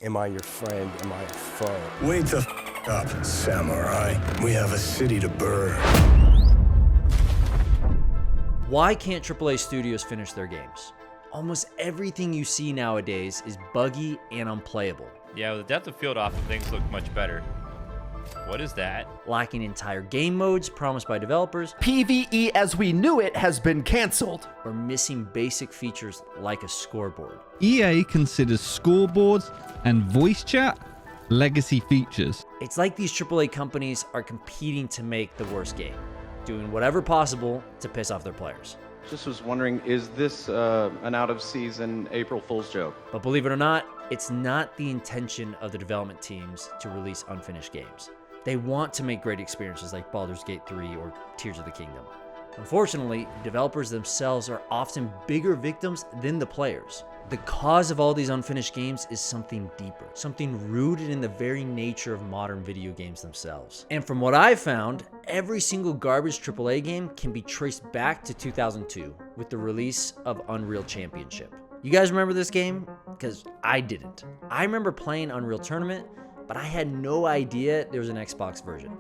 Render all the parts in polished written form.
Am I your friend? Am I a foe? Wake the up, samurai. We have a city to burn. Why can't AAA studios finish their games? Almost everything you see nowadays is buggy and unplayable. Yeah, with the depth of field often things look much better. What is that? Lacking entire game modes promised by developers, PvE as we knew it has been canceled. or missing basic features like a scoreboard. EA considers scoreboards and voice chat legacy features. It's like these AAA companies are competing to make the worst game, doing whatever possible to piss off their players. Just was wondering, is this an out-of-season April Fool's joke? But believe it or not, it's not the intention of the development teams to release unfinished games. They want to make great experiences like Baldur's Gate 3 or Tears of the Kingdom. Unfortunately, developers themselves are often bigger victims than the players. The cause of all these unfinished games is something deeper, something rooted in the very nature of modern video games themselves. And from what I've found, every single garbage AAA game can be traced back to 2002 with the release of Unreal Championship. You guys remember this game? Because I didn't. I remember playing Unreal Tournament, but I had no idea there was an Xbox version.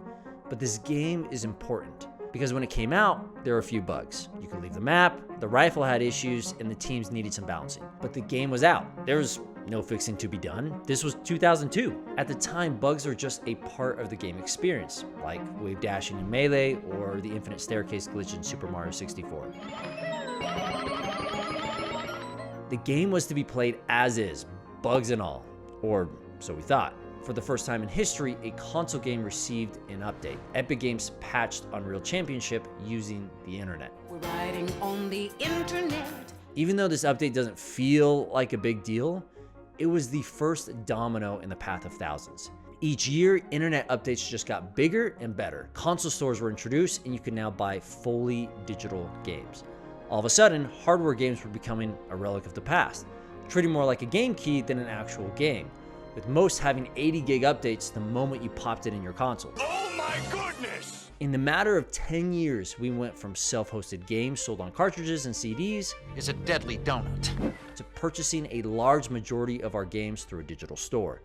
But this game is important because when it came out, there were a few bugs. You could leave the map, the rifle had issues, and the teams needed some balancing. But the game was out. There was no fixing to be done. This was 2002. At the time, bugs were just a part of the game experience, like wave dashing in Melee or the infinite staircase glitch in Super Mario 64. The game was to be played as is, bugs and all, or so we thought. For the first time in history, a console game received an update. Epic Games patched Unreal Championship using the internet. We're riding on the internet. Even though this update doesn't feel like a big deal, it was the first domino in the path of thousands. Each year, internet updates just got bigger and better. Console stores were introduced, and you can now buy fully digital games. All of a sudden, hardware games were becoming a relic of the past, treated more like a game key than an actual game, with most having 80 gig updates the moment you popped it in your console. Oh my goodness! In the matter of 10 years, we went from self-hosted games sold on cartridges and CDs It's a deadly donut. to purchasing a large majority of our games through a digital store.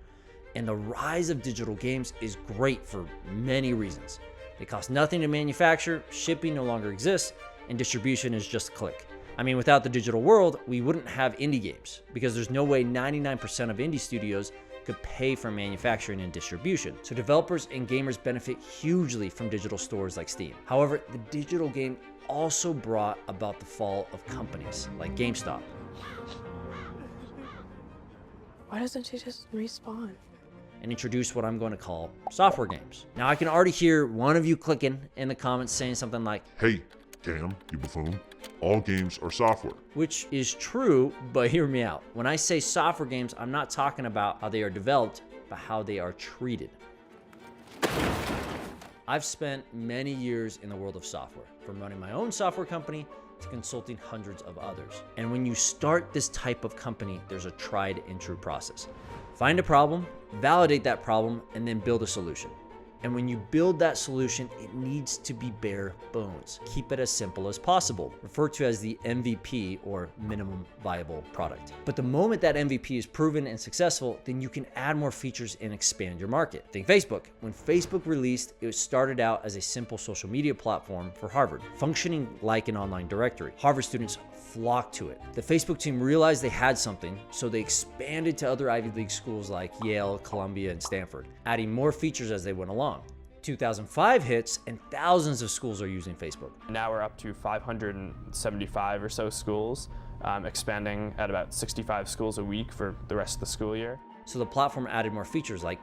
And the rise of digital games is great for many reasons. They cost nothing to manufacture, shipping no longer exists, and distribution is just a click. I mean, without the digital world, we wouldn't have indie games because there's no way 99% of indie studios could pay for manufacturing and distribution. So developers and gamers benefit hugely from digital stores like Steam. However, the digital game also brought about the fall of companies like GameStop. Why doesn't she just respawn? And introduced what I'm going to call software games. Now I can already hear one of you clicking in the comments saying something like, Hey, damn, you buffoon. All games are software. which is true, but hear me out. When I say software games, I'm not talking about how they are developed, but how they are treated. I've spent many years in the world of software, from running my own software company to consulting hundreds of others. And when you start this type of company, there's a tried and true process. Find a problem, validate that problem, and then build a solution. And when you build that solution, it needs to be bare bones. Keep it as simple as possible, referred to as the MVP or minimum viable product. But the moment that MVP is proven and successful, then you can add more features and expand your market. Think Facebook. When Facebook released, it started out as a simple social media platform for Harvard, functioning like an online directory. Harvard students flocked to it. The Facebook team realized they had something, so they expanded to other Ivy League schools like Yale, Columbia, and Stanford, adding more features as they went along. 2005 hits and thousands of schools are using Facebook. Now we're up to 575 or so schools, expanding at about 65 schools a week for the rest of the school year. So the platform added more features like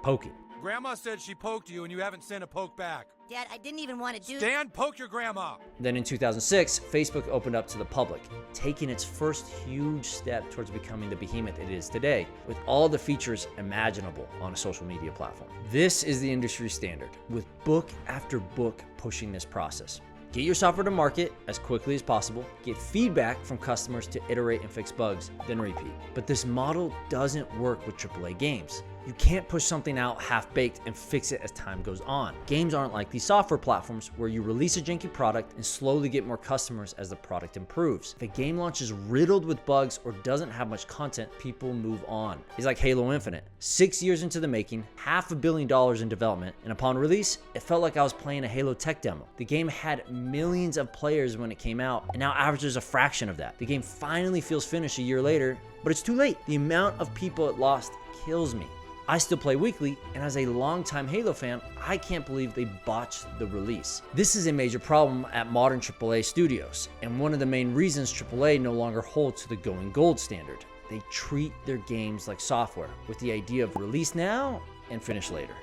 poking. Grandma said she poked you and you haven't sent a poke back. Dad, I didn't even want to do Dan, poke your grandma. Then in 2006, Facebook opened up to the public, taking its first huge step towards becoming the behemoth it is today, with all the features imaginable on a social media platform. This is the industry standard, with book after book pushing this process. Get your software to market as quickly as possible, get feedback from customers to iterate and fix bugs, then repeat. But this model doesn't work with AAA games. You can't push something out half-baked and fix it as time goes on. Games aren't like these software platforms where you release a janky product and slowly get more customers as the product improves. If a game launches riddled with bugs or doesn't have much content, people move on. It's like Halo Infinite. 6 years into the making, $500 million in development, and upon release, it felt like I was playing a Halo tech demo. The game had millions of players when it came out, and now averages a fraction of that. The game finally feels finished a year later, but it's too late. The amount of people it lost kills me. I still play weekly, and as a longtime Halo fan, I can't believe they botched the release. This is a major problem at modern AAA studios, and one of the main reasons AAA no longer holds to the going gold standard. They treat their games like software, with the idea of release now and finish later.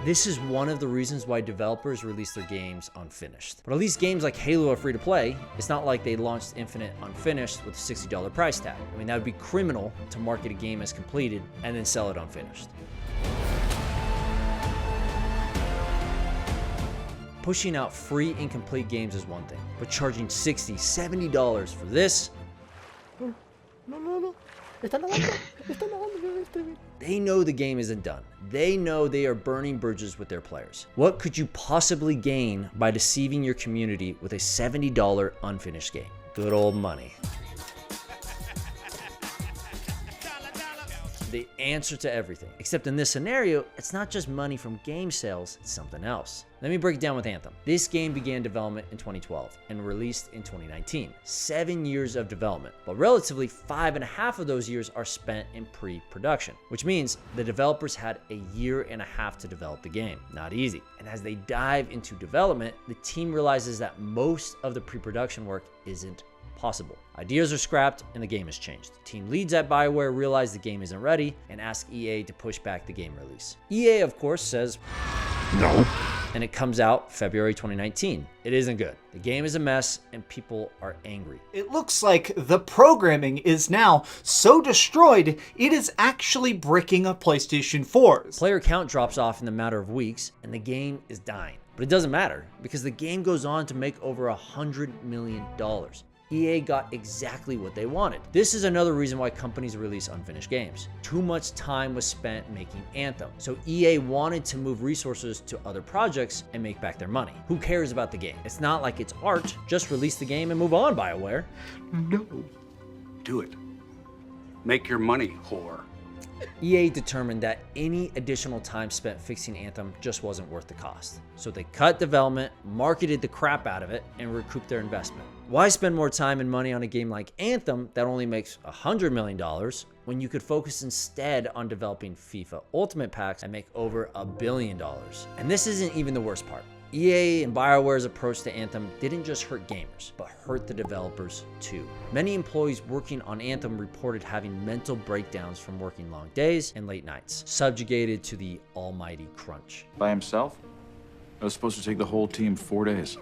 This is one of the reasons why developers release their games unfinished. But at least games like Halo are free to play. It's not like they launched Infinite unfinished with a $60 price tag. I mean, that would be criminal to market a game as completed and then sell it unfinished. Pushing out free incomplete games is one thing, but charging $60, $70 for this? They know the game isn't done. They know they are burning bridges with their players. What could you possibly gain by deceiving your community with a $70 unfinished game? Good old money. The answer to everything. Except in this scenario, it's not just money from game sales, it's something else. Let me break it down with Anthem. This game began development in 2012 and released in 2019. 7 years of development, but relatively 5.5 of those years are spent in pre-production, which means the developers had a 1.5 years to develop the game. Not easy. And as they dive into development, the team realizes that most of the pre-production work isn't possible. Ideas are scrapped and the game is changed. Team leads at BioWare realize the game isn't ready and ask EA to push back the game release. EA, of course, says no, and it comes out February 2019. It isn't good. The game is a mess and people are angry. It looks like the programming is now so destroyed, it is actually bricking a PlayStation 4's. Player count drops off in a matter of weeks and the game is dying. But it doesn't matter because the game goes on to make over $100 million. EA got exactly what they wanted. This is another reason why companies release unfinished games. Too much time was spent making Anthem, so EA wanted to move resources to other projects and make back their money. Who cares about the game? It's not like it's art. Just release the game and move on, BioWare. No. Do it. Make your money, whore. EA determined that any additional time spent fixing Anthem just wasn't worth the cost. So they cut development, marketed the crap out of it, and recouped their investment. Why spend more time and money on a game like Anthem that only makes $100 million when you could focus instead on developing FIFA Ultimate Packs and make over $1 billion? And this isn't even the worst part. EA and BioWare's approach to Anthem didn't just hurt gamers, but hurt the developers too. Many employees working on Anthem reported having mental breakdowns from working long days and late nights, subjugated to the almighty crunch. By himself? I was supposed to take the whole team 4 days.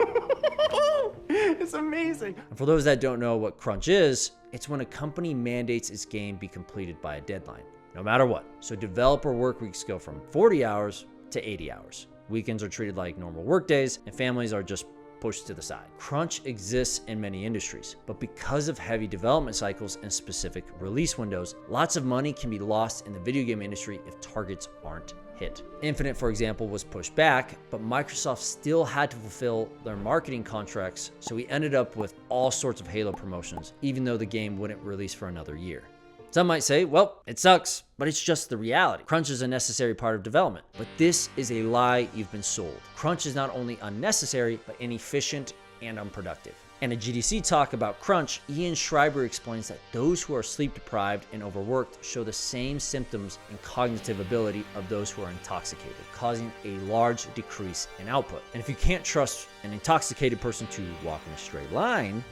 It's amazing. And for those that don't know what crunch is, it's when a company mandates its game be completed by a deadline, no matter what. So developer work weeks go from 40 hours to 80 hours. Weekends are treated like normal work days, and families are just pushed to the side. Crunch exists in many industries, but because of heavy development cycles and specific release windows, lots of money can be lost in the video game industry if targets aren't hit. Infinite, for example, was pushed back, but Microsoft still had to fulfill their marketing contracts, so we ended up with all sorts of Halo promotions, even though the game wouldn't release for another year. Some might say, well, it sucks, but it's just the reality. Crunch is a necessary part of development, but this is a lie you've been sold. Crunch is not only unnecessary, but inefficient and unproductive. In a GDC talk about crunch, Ian Schreiber explains that those who are sleep deprived and overworked show the same symptoms and cognitive ability of those who are intoxicated, causing a large decrease in output. And if you can't trust an intoxicated person to walk in a straight line...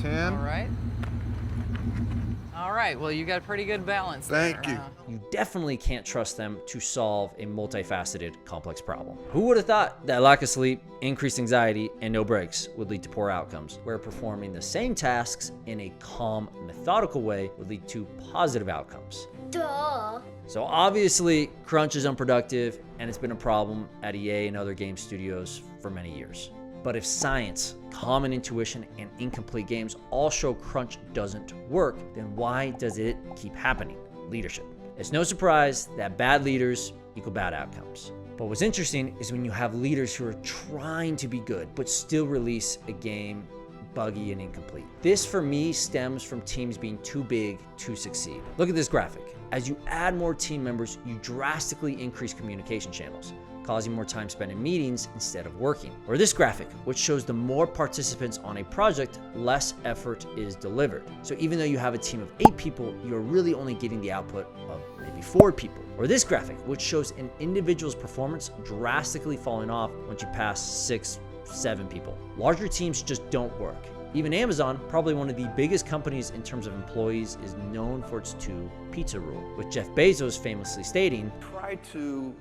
10. All right, well, you got a pretty good balance there. Thank you. You definitely can't trust them to solve a multifaceted, complex problem. Who would have thought that lack of sleep, increased anxiety, and no breaks would lead to poor outcomes, where performing the same tasks in a calm, methodical way would lead to positive outcomes? Duh. So obviously, crunch is unproductive, and it's been a problem at EA and other game studios for many years. But if science, common intuition, and incomplete games all show crunch doesn't work, then why does it keep happening? Leadership. It's no surprise that bad leaders equal bad outcomes. But what's interesting is when you have leaders who are trying to be good, but still release a game buggy and incomplete. This for me stems from teams being too big to succeed. Look at this graphic. As you add more team members, you drastically increase communication channels, causing more time spent in meetings instead of working. Or this graphic, which shows the more participants on a project, less effort is delivered. So even though you have a team of 8 people, you're really only getting the output of maybe 4 people. Or this graphic, which shows an individual's performance drastically falling off once you pass 6, 7 people. Larger teams just don't work. Even Amazon, probably one of the biggest companies in terms of employees, is known for its 2 pizza rule, with Jeff Bezos famously stating, "Try to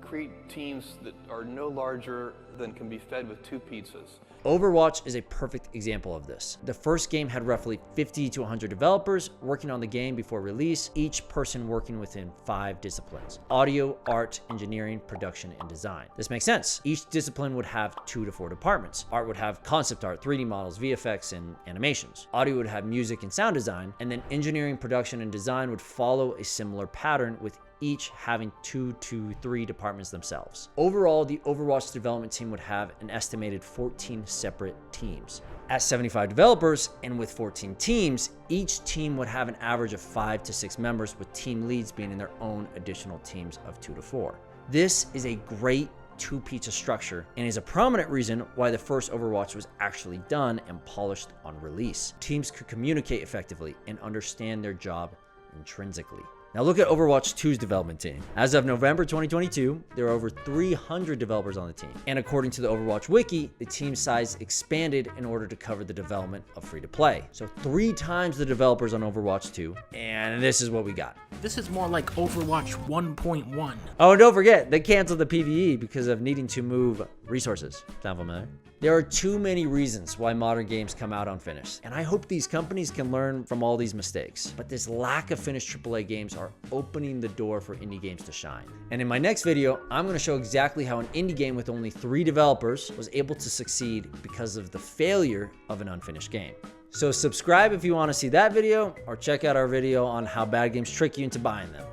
create teams that are no larger than can be fed with 2 pizzas." Overwatch is a perfect example of this. The first game had roughly 50 to 100 developers working on the game before release, each person working within 5 disciplines: audio, art, engineering, production, and design. This makes sense. Each discipline would have 2 to 4 departments. Art would have concept art, 3D models, VFX, and animations. Audio would have music and sound design, and then engineering, production, and design would follow a similar pattern, with each having 2 to 3 departments themselves. Overall, the Overwatch development team would have an estimated 14 separate teams. At 75 developers and with 14 teams, each team would have an average of 5 to 6 members, with team leads being in their own additional teams of 2 to 4. This is a great 2-pizza structure and is a prominent reason why the first Overwatch was actually done and polished on release. Teams could communicate effectively and understand their job intrinsically. Now look at Overwatch 2's development team. As of November 2022, there are over 300 developers on the team. And according to the Overwatch wiki, the team size expanded in order to cover the development of free-to-play. So 3 times the developers on Overwatch 2, and this is what we got. This is more like Overwatch 1.1. Oh, and don't forget, they canceled the PvE because of needing to move resources. Sound familiar? There are too many reasons why modern games come out unfinished, and I hope these companies can learn from all these mistakes. But this lack of finished AAA games are opening the door for indie games to shine. And in my next video, I'm going to show exactly how an indie game with only 3 developers was able to succeed because of the failure of an unfinished game. So subscribe if you want to see that video, or check out our video on how bad games trick you into buying them.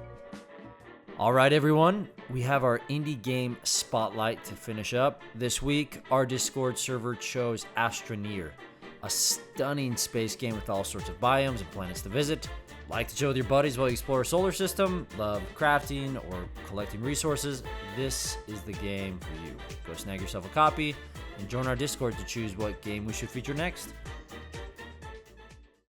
All right, everyone, we have our indie game spotlight to finish up. This week, our Discord server chose Astroneer, a stunning space game with all sorts of biomes and planets to visit. Like to chill with your buddies while you explore a solar system, love crafting or collecting resources, this is the game for you. Go snag yourself a copy and join our Discord to choose what game we should feature next.